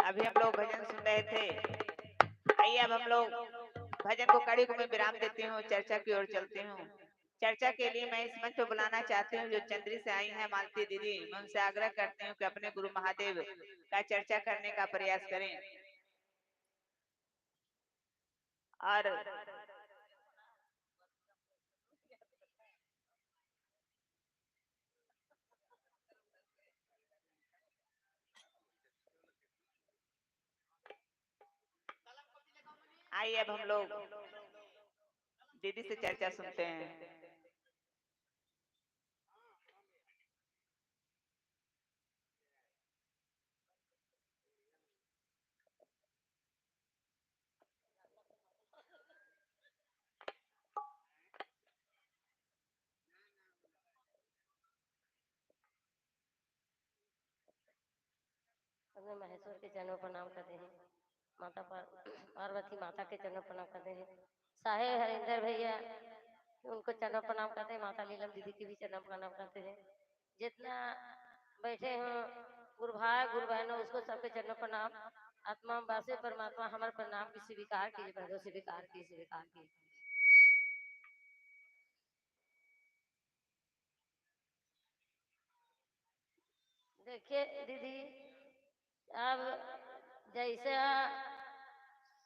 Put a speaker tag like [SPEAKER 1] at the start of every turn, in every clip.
[SPEAKER 1] अभी हम लोग भजन सुन रहे थे। आइए अब हम लोग भजन को कड़ी को मैं विराम देती हूँ, चर्चा की ओर चलती हूँ। चर्चा के लिए मैं इस मंच पर बुलाना चाहती हूँ जो चंद्री से आई हैं मालती दीदी। मैं उनसे आग्रह करती हूँ कि अपने गुरु महादेव का चर्चा करने का प्रयास करें। और आइए अब हम लोग दीदी से चर्चा सुनते हैं।
[SPEAKER 2] अपने महेश्वर के चरणों पर प्रणाम करते हैं। माता पार्वती माता के चरणों पर प्रणाम करते हैं। साहेब हरिंदर भैया उनको चरणों पर प्रणाम करते हैं। माता नीलम दीदी की भी चरणों पर प्रणाम करते हैं। जितना बैठे हों गुरु भाई गुरु बहनों उसको सबके चरणों पर प्रणाम। आत्मा वासे परमात्मा हमारे प्रणाम की स्वीकार कीजिए, बहनों स्वीकार की। देखिए दीदी, अब जैसे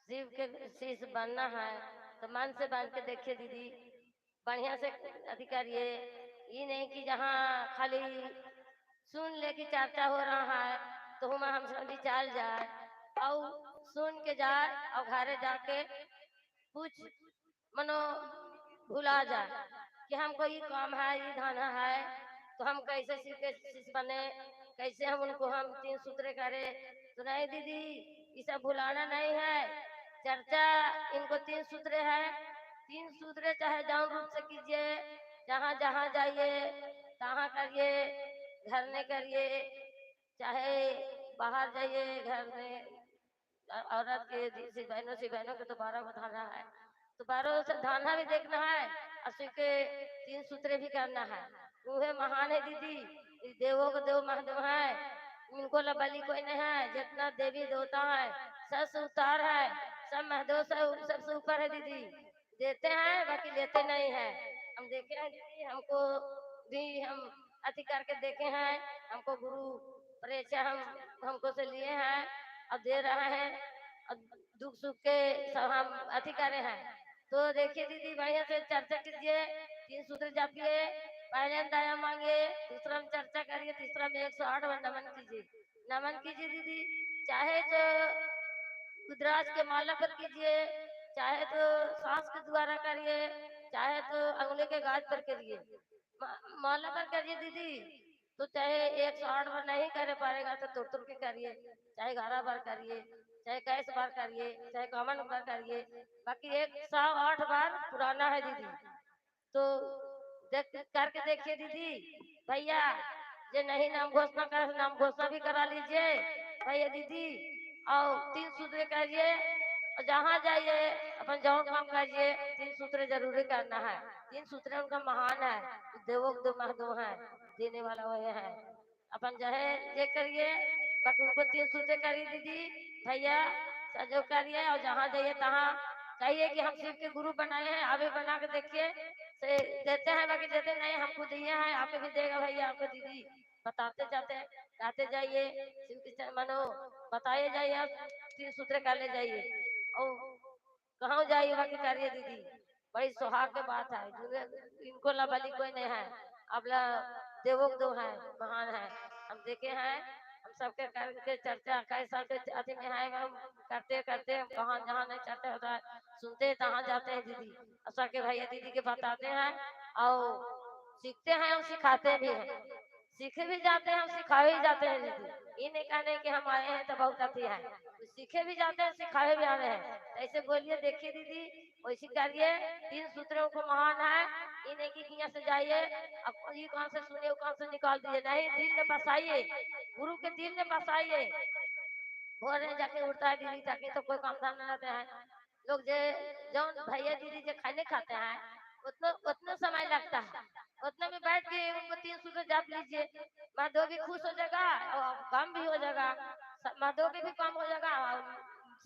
[SPEAKER 2] शिव के शिष्य बनना है तो मन से बन के देखिए दीदी, बढ़िया से अधिकारिये। ये नहीं कि जहाँ खाली सुन ले कि चर्चा हो रहा है तो हम समझी चाल जाए और सुन के जाए और घरे जाके कुछ मनो भुला जाए कि हमको ये काम है ये धाना है तो हम कैसे शिव के शिष्य बने, कैसे हम उनको हम तीन सूत्रे करे। तो नहीं दीदी, ये सब भुलाना नहीं है। चर्चा इनको तीन सूत्रे है। तीन सूत्रे चाहे जाऊं रूप से कीजिए, जहाँ जहाँ जाइए तहाँ करिए, घर में करिए, चाहे बाहर जाइए घर में। औरत के से बहनों के तो 12 बताना है, तो 12 से धाना भी देखना है और शिव के तीन सूत्रे भी करना है। वह महान है दीदी, इस देवों को देव महादेव है, इनको बलि कोई नहीं है। जितना देवी देवता है सबसे उतार है, सब महादेव से सबसे ऊपर है दीदी। देते हैं बाकी लेते नहीं है। हम देखे हैं दीदी, हमको भी हम अति करके देखे हैं। हमको गुरु परीक्षा हमको से लिए हैं और दे रहे हैं और दुख सुख के सब हम अति करे हैं। तो देखिए दीदी, बढ़िया से चर्चा कीजिए, तीन सूत्र जापिए, पहले हम दया मांगे, दूसरा में चर्चा करिए, तीसरा में 108 बार नमन कीजिए। नमन कीजिए दीदी, चाहे तो रुद्राक्ष के माला पर कीजिए, चाहे तो सांस के द्वारा करिए, चाहे तो अंगुली के गाज पर करिए। माला पर करिए दीदी, तो चाहे 108 बार नहीं कर पाएगा तो तुर तुर के करिए, चाहे 11 बार करिए, चाहे 21 बार करिए, चाहे 51 बार करिए, बाकी 108 बार पुराना है दीदी। तो देख करके देखिए दीदी। भैया जे नहीं नाम घोषणा कर, नाम घोषणा भी करा लीजिए भैया दीदी। और तीन सूत्र करिए और जहाँ जाइए अपन जौन काम करिए, तीन सूत्र जरूरी करना है। तीन सूत्र उनका महान है, देवों के देव महादेव है, देने वाला वही है। अपन जो है ये करिए, बाकी उनको तीन सूत्र करिए दीदी। भैया सहयोग करिए और जहाँ जाइए तहाँ कहिए कि हम शिव के गुरु बनाए हैं, आप भी बना के देखिए। से देते हैं बाकी देते नहीं, हमको दिए हैं, आपको भी देगा भैया आपको दीदी। बताते जाते गाते जाइए, शिव की मनो बताइए जाइए, आप तीन सूत्र कर ले जाइए और कहाँ जाइए बाकी करिए दीदी। बड़ी सुहाग के बात है, इनको ला बलि कोई नहीं है। अब ला देवों के दो है, महान है। हम देखे हैं, हम सबके करके चर्चा कैसा के अति में है, हम करते करते हम कहाँ जहाँ नहीं चर्चा होता है सुनते तहाँ जाते हैं दीदी। और सबके भैया दीदी के बताते हैं और सीखते हैं और सिखाते भी हैं। सीखे भी जाते हैं और सिखाए भी जाते हैं दीदी। ये नहीं कहने कि हम आए हैं तो बहुत अति है, तो सीखे भी जाते हैं सिखाए भी आ रहे हैं। तो ऐसे बोलिए देखिए दीदी, वैसे करिए। तीन सूत्रों को महान है, ये नहीं कि यहाँ से जाइए अब ये कहाँ से सुनिए कहाँ से निकाल दीजिए, नहीं, दिल में बसाइए, गुरु के दिल में बसाइए। भोर में जाके उठता है दीदी ताकि तो कोई काम धाम न रहते हैं लोग। जे जो भैया दीदी जो खाने खाते हैं उतना उतना समय लगता है, उतना में बैठ के उनको तीन सूत्र जाप लीजिए, महादेव भी खुश हो जाएगा और काम भी हो जाएगा। मर्दों के भी काम हो जाएगा और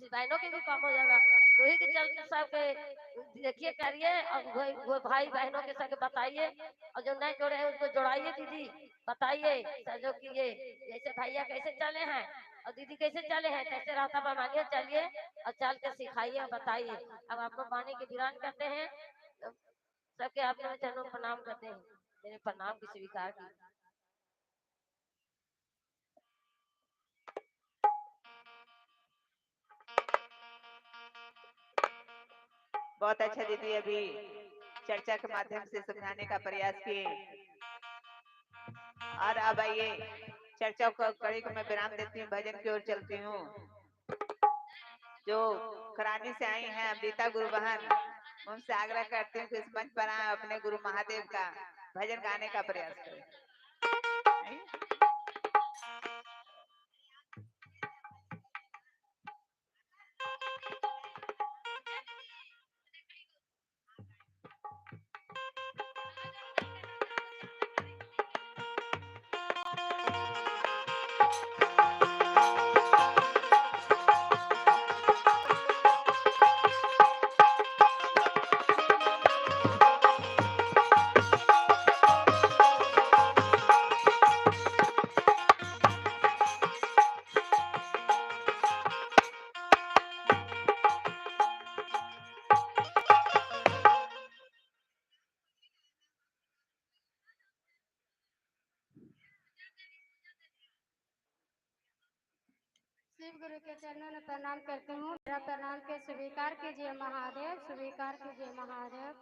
[SPEAKER 2] बहनों के भी काम हो जाएगा। तो ही के चलते सबके देखिए करिए और वो भाई बहनों के सबके बताइए और जो नहीं जोड़े हैं उसको जोड़ाइए दीदी, बताइए सहयोग कीजिए। जैसे भैया कैसे चले हैं और दीदी कैसे चले हैं कैसे रास्ता पर मानिए चलिए और चल के सिखाइए और बताइए। अब आप लोग पानी की विरान करते हैं तो सबके आप लोग चरणों में प्रणाम करते हैं, मेरे प्रणाम की स्वीकार की।
[SPEAKER 1] बहुत अच्छा दीदी, अभी चर्चा के माध्यम से समझाने का प्रयास किए। और अब आइए चर्चा को कड़ी को मैं विराम देती हूँ, भजन की ओर चलती हूँ। जो करानी से आई हैं अमृता गुरु बहन, उनसे आग्रह करती हूँ कि इस मंच पर आए अपने गुरु महादेव का भजन गाने का प्रयास करें। आइए।
[SPEAKER 3] शिव गुरु के चरणों में प्रणाम करती हूँ। मेरा प्रणाम के स्वीकार कीजिए महादेव, स्वीकार कीजिए महादेव।